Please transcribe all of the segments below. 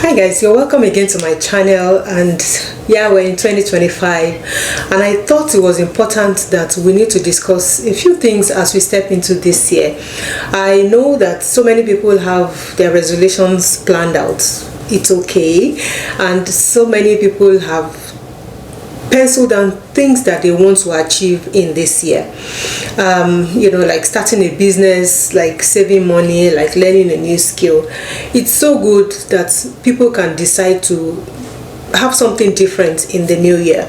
Hi guys, you're welcome again to my channel. And yeah, we're in 2025 and I thought it was important that we need to discuss a few things as we step into this year. I know that so many people have their resolutions planned out. It's okay, and so many people have pencil down things that they want to achieve in this year. Like starting a business, like saving money, like learning a new skill. It's so good that people can decide to have something different in the new year.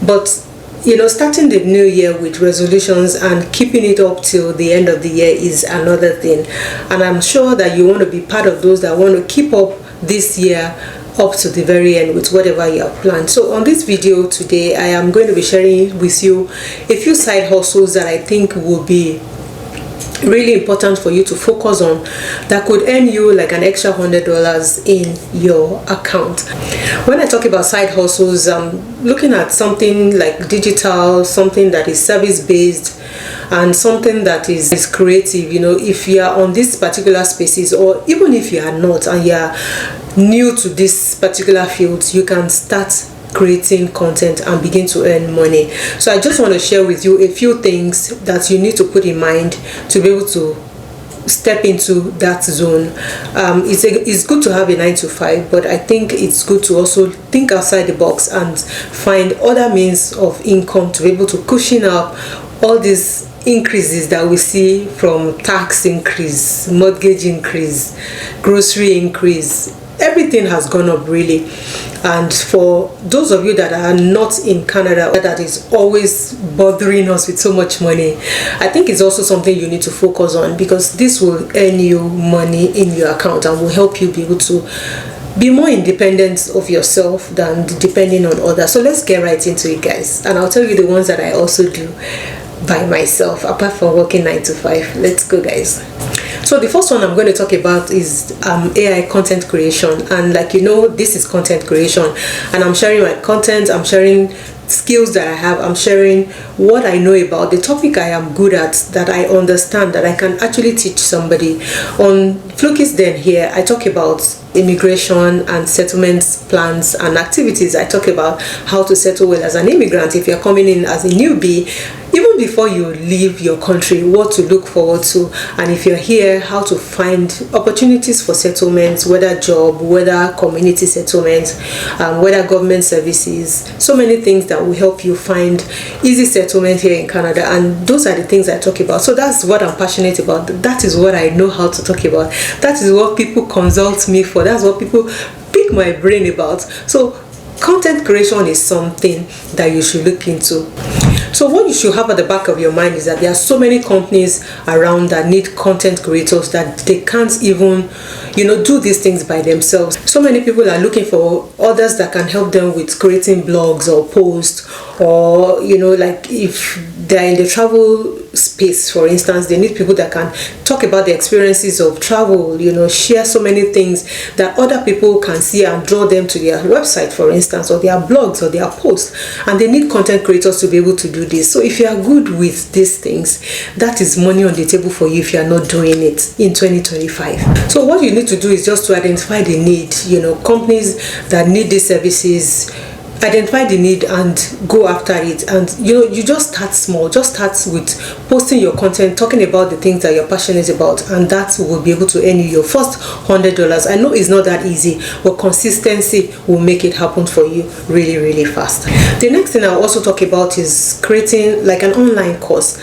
But starting the new year with resolutions and keeping it up till the end of the year is another thing. And I'm sure that you want to be part of those that want to keep up this year up to the very end with whatever you have planned. So on this video today, I am going to be sharing with you a few side hustles that I think will be really important for you to focus on, that could earn you like an extra $100 in your account. When I talk about side hustles, I'm looking at something like digital, something that is service based, and something that is creative. If you are on these particular spaces, or even if you are not and you are new to this particular field, you can start creating content and begin to earn money. So I just want to share with you a few things that you need to put in mind to be able to step into that zone. It's good to have a 9 to 5, but I think it's good to also think outside the box and find other means of income to be able to cushion up all these increases that we see from tax increase, mortgage increase, grocery increase. Everything has gone up really. And for those of you that are not in Canada, that is always bothering us with so much money, I think it's also something you need to focus on, because this will earn you money in your account and will help you be able to be more independent of yourself than depending on others. So let's get right into it, guys, and I'll tell you the ones that I also do by myself apart from working 9 to 5. Let's go, guys. So the first one I'm going to talk about is AI content creation. And this is content creation, and I'm sharing my content, I'm sharing skills that I have, I'm sharing what I know about the topic I am good at, that I understand, that I can actually teach somebody. On Fluky's Den here, I talk about immigration and settlements plans and activities. I talk about how to settle well as an immigrant if you're coming in as a newbie, even before you leave your country, what to look forward to, and if you're here, how to find opportunities for settlements, whether job, whether community settlements, whether government services. So many things that will help you find easy settlement here in Canada, and those are the things I talk about. So that's what I'm passionate about. That is what I know how to talk about. That is what people consult me for. That's what people pick my brain about. So content creation is something that you should look into. So what you should have at the back of your mind is that there are so many companies around that need content creators that they can't even do these things by themselves. So many people are looking for others that can help them with creating blogs or posts, or like if they're in the travel space, for instance, they need people that can talk about the experiences of travel, share so many things that other people can see and draw them to their website, for instance, or their blogs or their posts. And they need content creators to be able to do this. So if you are good with these things, that is money on the table for you if you are not doing it in 2025. So what you need to do is just to identify the need, companies that need these services. Identify the need and go after it. And you just start small. Just start with posting your content, talking about the things that you're passionate about, and that will be able to earn you your first $100. I know it's not that easy, but consistency will make it happen for you really, really fast. The next thing I'll also talk about is creating like an online course.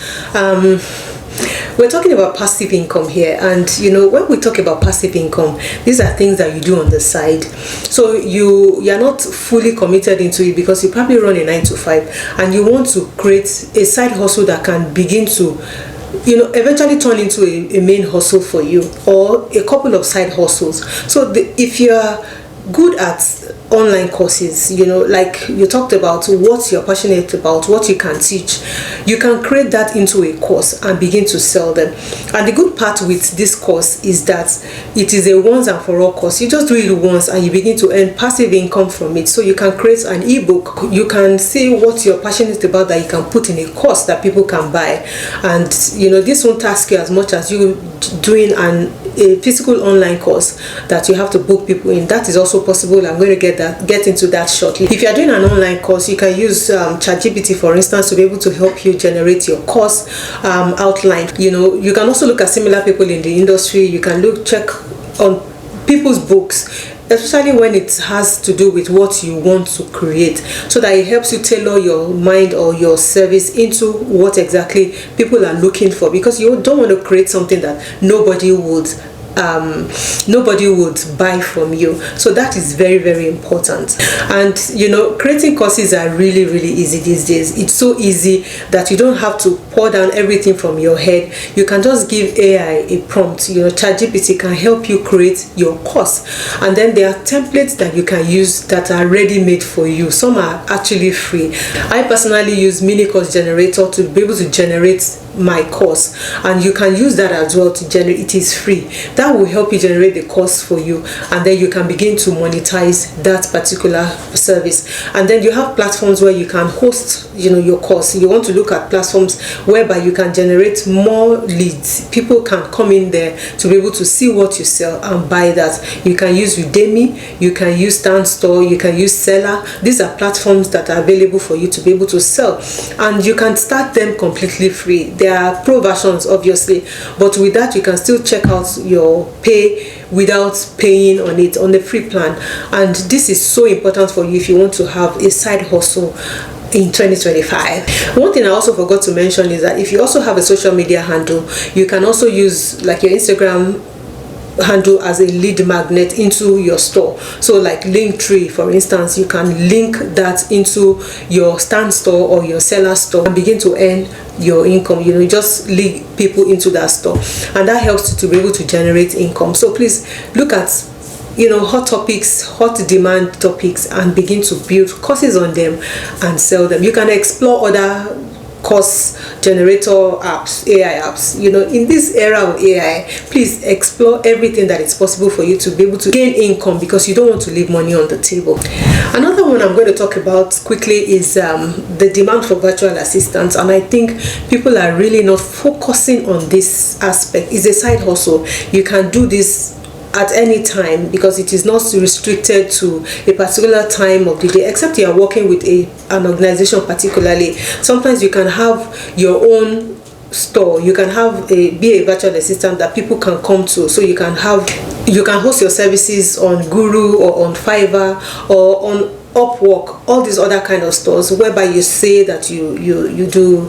We're talking about passive income here, and when we talk about passive income, these are things that you do on the side. So you're not fully committed into it because you probably run a 9 to 5 and you want to create a side hustle that can begin to eventually turn into a main hustle for you, or a couple of side hustles. So if you're good at online courses, like you talked about what you're passionate about, what you can teach, you can create that into a course and begin to sell them. And the good part with this course is that it is a once and for all course. You just do it once and you begin to earn passive income from it. So you can create an ebook, you can see what you're passionate about that you can put in a course that people can buy, and this won't task you as much as you doing an a physical online course that you have to book people in. That is also possible. I'm going to get into that shortly. If you are doing an online course, you can use ChatGPT, for instance, to be able to help you generate your course outline. You can also look at similar people in the industry. You can check on people's books, especially when it has to do with what you want to create, so that it helps you tailor your mind or your service into what exactly people are looking for, because you don't want to create something that nobody would buy from you. So that is very, very important. And creating courses are really, really easy these days. It's so easy that you don't have to pour down everything from your head. You can just give AI a prompt. ChatGPT can help you create your course, and then there are templates that you can use that are ready made for you. Some are actually free. I personally use mini course generator to be able to generate my course, and you can use that as well to generate. It is free. That will help you generate the course for you, and then you can begin to monetize that particular service. And then you have platforms where you can host your course. You want to look at platforms whereby you can generate more leads. People can come in there to be able to see what you sell and buy that. You can use Udemy, you can use StanStore, you can use Seller. These are platforms that are available for you to be able to sell, and you can start them completely free. There are pro versions, obviously, but with that you can still check out your pay without paying on it on the free plan. And this is so important for you if you want to have a side hustle in 2025. One thing I also forgot to mention is that if you also have a social media handle, you can also use like your Instagram handle as a lead magnet into your store. So like Linktree, for instance, you can link that into your StanStore or your Seller store and begin to earn your income. You just lead people into that store, and that helps you to be able to generate income. So please look at hot topics, hot demand topics, and begin to build courses on them and sell them. You can explore other course generator apps, AI apps. In this era of AI, please explore everything that is possible for you to be able to gain income, because you don't want to leave money on the table. Another one I'm going to talk about quickly is the demand for virtual assistants, and I think people are really not focusing on this aspect. It's a side hustle. You can do this at any time, because it is not restricted to a particular time of the day, except you are working with an organization particularly. Sometimes you can have your own store. You can have be a virtual assistant that people can come to. So you can host your services on Guru or on Fiverr or on Upwork, all these other kind of stores, whereby you say that you do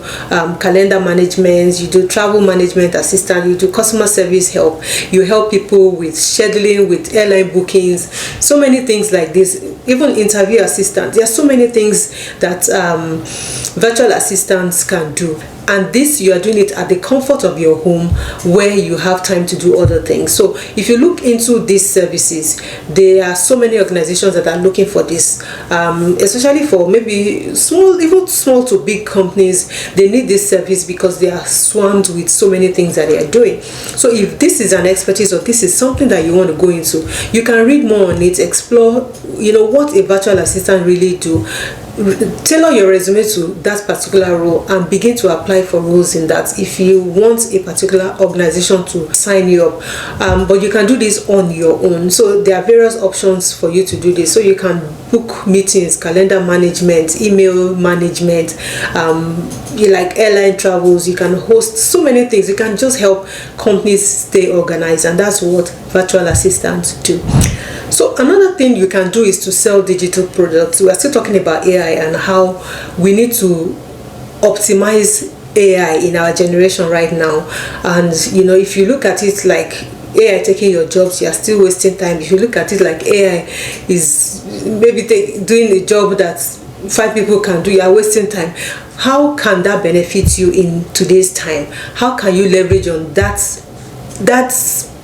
calendar management, you do travel management assistant, you do customer service help, you help people with scheduling, with airline bookings, so many things like this, even interview assistant. There are so many things that virtual assistants can do. And this, you are doing it at the comfort of your home, where you have time to do other things. So if you look into these services, there are so many organizations that are looking for this, especially for maybe even small to big companies. They need this service because they are swamped with so many things that they are doing. So if this is an expertise, or this is something that you want to go into, you can read more on it, explore what a virtual assistant really do, tailor your resume to that particular role, and begin to apply for roles in that if you want a particular organization to sign you up. But you can do this on your own. So there are various options for you to do this. So you can book meetings, calendar management, email management, you like airline travels. You can host so many things. You can just help companies stay organized, and that's what virtual assistants do. So another thing you can do is to sell digital products. We are still talking about AI and how we need to optimize AI in our generation right now. And if you look at it like AI taking your jobs, you are still wasting time. If you look at it like AI is maybe doing a job that 5 people can do, you are wasting time. How can that benefit you in today's time? How can you leverage on that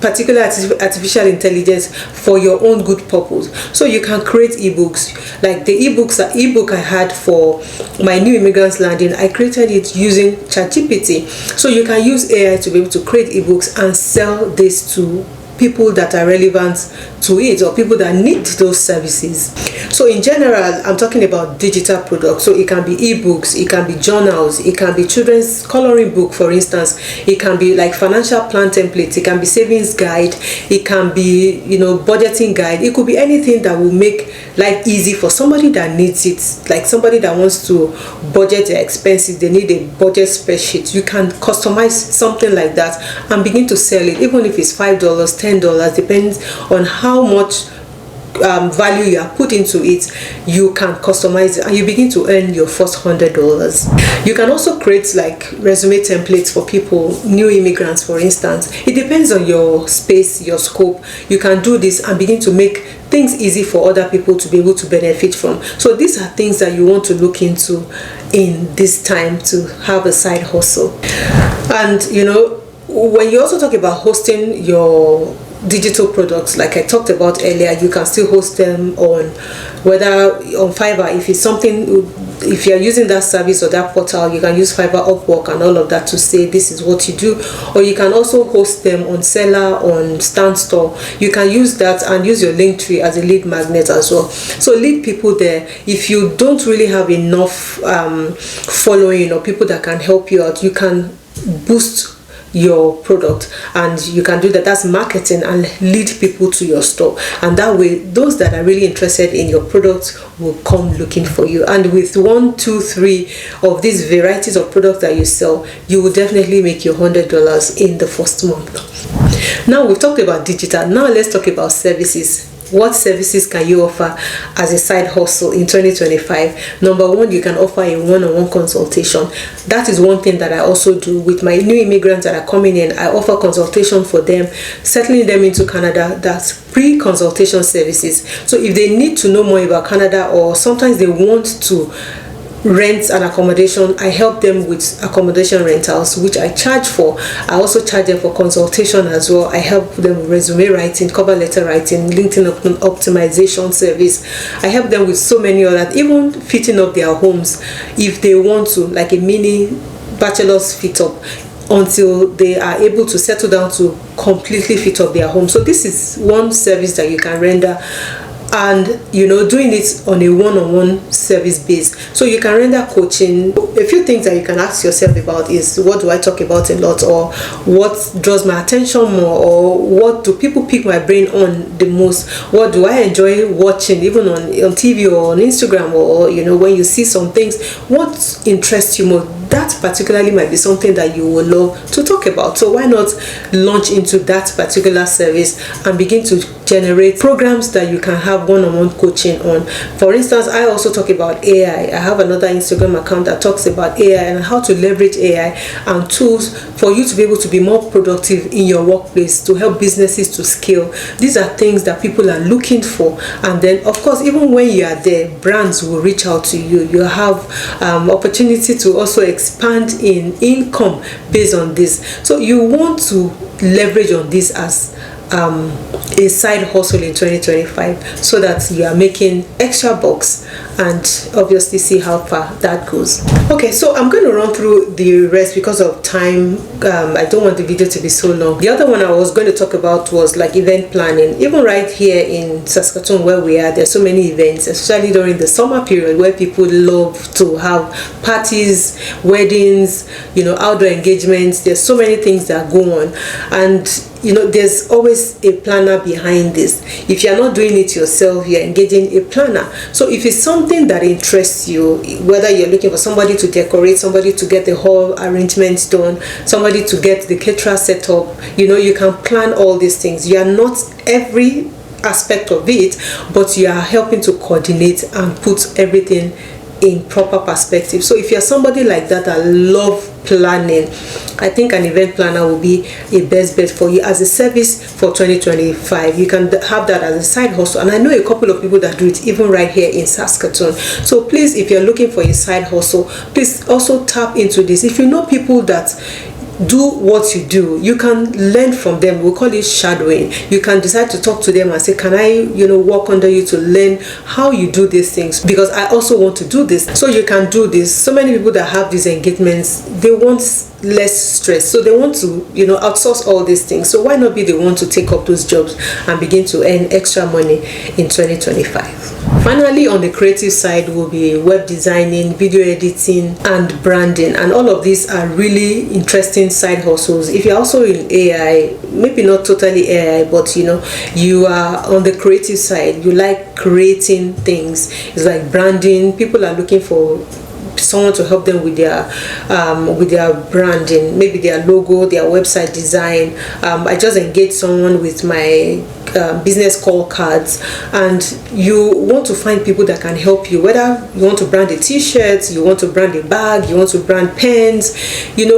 particular artificial intelligence for your own good purpose? So you can create ebooks, like the ebook I had for my new immigrants landing. I created it using ChatGPT. So you can use AI to be able to create ebooks and sell this to people that are relevant to it, or people that need those services. So in general, I'm talking about digital products. So it can be ebooks, it can be journals, it can be children's coloring book, for instance, it can be like financial plan templates, it can be savings guide, it can be, you know, budgeting guide. It could be anything that will make life easy for somebody that needs it, like somebody that wants to budget their expenses, they need a budget spreadsheet. You can customize something like that and begin to sell it, even if it's $5, $10, depends on how much value you are put into it. You can customize it and you begin to earn your first $100. You can also create like resume templates for people, new immigrants, for instance. It depends on your space, your scope. You can do this and begin to make things easy for other people to be able to benefit from. So these are things that you want to look into in this time to have a side hustle. And you know, when you also talk about hosting your digital products, like I talked about earlier, you can still host them on, whether on Fiverr, if it's something, if you're using that service or that portal, you can use Fiverr, Upwork and all of that to say this is what you do. Or you can also host them on Seller, on Standstore. You can use that and use your Linktree as a lead magnet as well. So lead people there. If you don't really have enough following or people that can help you out, you can boost your product, and you can do that. That's marketing, and lead people to your store, and that way those that are really interested in your product will come looking for you. And with 1, 2, 3 of these varieties of products that you sell, you will definitely make your $100 in the first month. Now we've talked about digital. Now let's talk about services. What services can you offer as a side hustle in 2025? Number one, you can offer a one-on-one consultation. That is one thing that I also do with my new immigrants that are coming in. I offer consultation for them, settling them into Canada. That's pre-consultation services. So if they need to know more about Canada, or sometimes they want to rent an accommodation, I help them with accommodation rentals, which I charge for. I also charge them for consultation as well. I help them with resume writing, cover letter writing, LinkedIn optimization service. I help them with so many others, even fitting up their homes if they want to, like a mini bachelor's fit up, until they are able to settle down to completely fit up their home. So this is one service that you can render, and you know, doing it on a one-on-one service base. So you can render coaching. A few things that you can ask yourself about is, what do I talk about a lot, or what draws my attention more, or what do people pick my brain on the most? What do I enjoy watching, even on TV or on Instagram, or you know, when you see some things, what interests you more? That particularly might be something that you will love to talk about. So why not launch into that particular service and begin to generate programs that you can have one-on-one coaching on. For instance, I also talk about AI. I have another Instagram account that talks about AI and how to leverage AI and tools for you to be able to be more productive in your workplace, to help businesses to scale. These are things that people are looking for. And then of course, even when you are there, brands will reach out to you. You have opportunity to also expand in income based on this. So you want to leverage on this as a side hustle in 2025, so that you are making extra bucks, and obviously see how far that goes. Okay, so I'm going to run through the rest because of time. I don't want the video to be so long. The other one I was going to talk about was like event planning. Even right here in Saskatoon where we are, there's so many events, especially during the summer period, where people love to have parties, weddings, you know, outdoor engagements. There's so many things that go on, and you know, there's always a planner behind this. If you're not doing it yourself, you're engaging a planner. So if it's something that interests you, whether you're looking for somebody to decorate, somebody to get the whole arrangements done, somebody to get the caterer set up, you know, you can plan all these things. You are not every aspect of it, but you are helping to coordinate and put everything in proper perspective. So if you're somebody like that love planning, I think an event planner will be a best bet for you as a service for 2025. You can have that as a side hustle, and I know a couple of people that do it even right here in Saskatoon. So please, if you're looking for a side hustle, please also tap into this. If you know people that do what you do. You can learn from them. We call it shadowing. You can decide to talk to them and say, can I work under you to learn how you do these things, because I also want to do this. So you can do this. So many people that have these engagements, they want less stress, so they want to outsource all these things. So why not be the one to take up those jobs and begin to earn extra money in 2025? Finally, on the creative side will be web designing, video editing, and branding, and all of these are really interesting side hustles. If you're also in AI, maybe not totally AI, but you are on the creative side, you like creating things. It's like branding. People are looking for someone to help them with their branding, maybe their logo, their website design. I just engaged someone with my business call cards, and you want to find people that can help you, whether you want to brand a t-shirt, you want to brand a bag, you want to brand pens,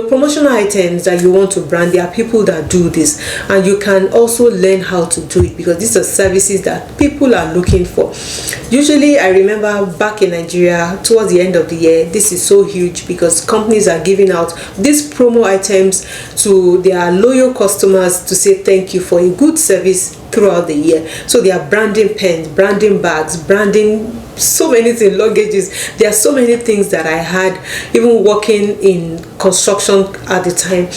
promotional items that you want to brand. There are people that do this, and you can also learn how to do it, because these are services that people are looking for. Usually, I remember back in Nigeria towards the end of the year, this is so huge because companies are giving out these promo items to their loyal customers to say thank you for a good service throughout the year. So they are branding pens, branding bags, branding so many things, luggages. There are so many things that I had, even working in construction at the time,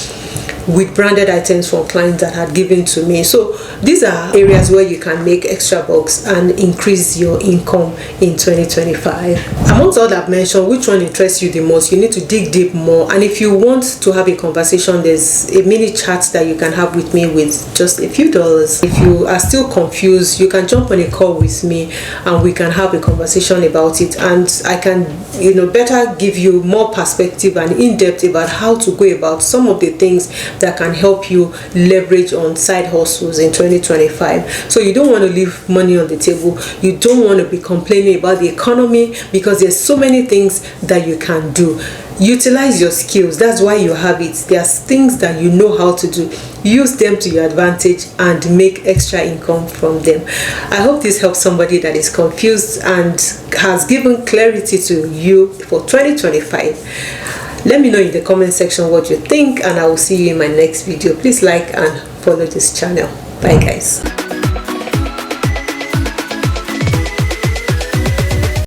with branded items from clients that had given to me. So these are areas where you can make extra bucks and increase your income in 2025. Amongst all that I've mentioned, which one interests you the most? You need to dig deep more. And if you want to have a conversation, there's a mini chat that you can have with me with just a few dollars. If you are still confused, you can jump on a call with me and we can have a conversation about it, and I can better give you more perspective and in-depth about how to go about some of the things that can help you leverage on side hustles in 2025. So you don't want to leave money on the table. You don't want to be complaining about the economy, because there's so many things that you can do. Utilize your skills. That's why you have it. There's things that you know how to do. Use them to your advantage and make extra income from them. I hope this helps somebody that is confused and has given clarity to you for 2025. Let me know in the comment section what you think, and I will see you in my next video. Please like and follow this channel. Bye guys.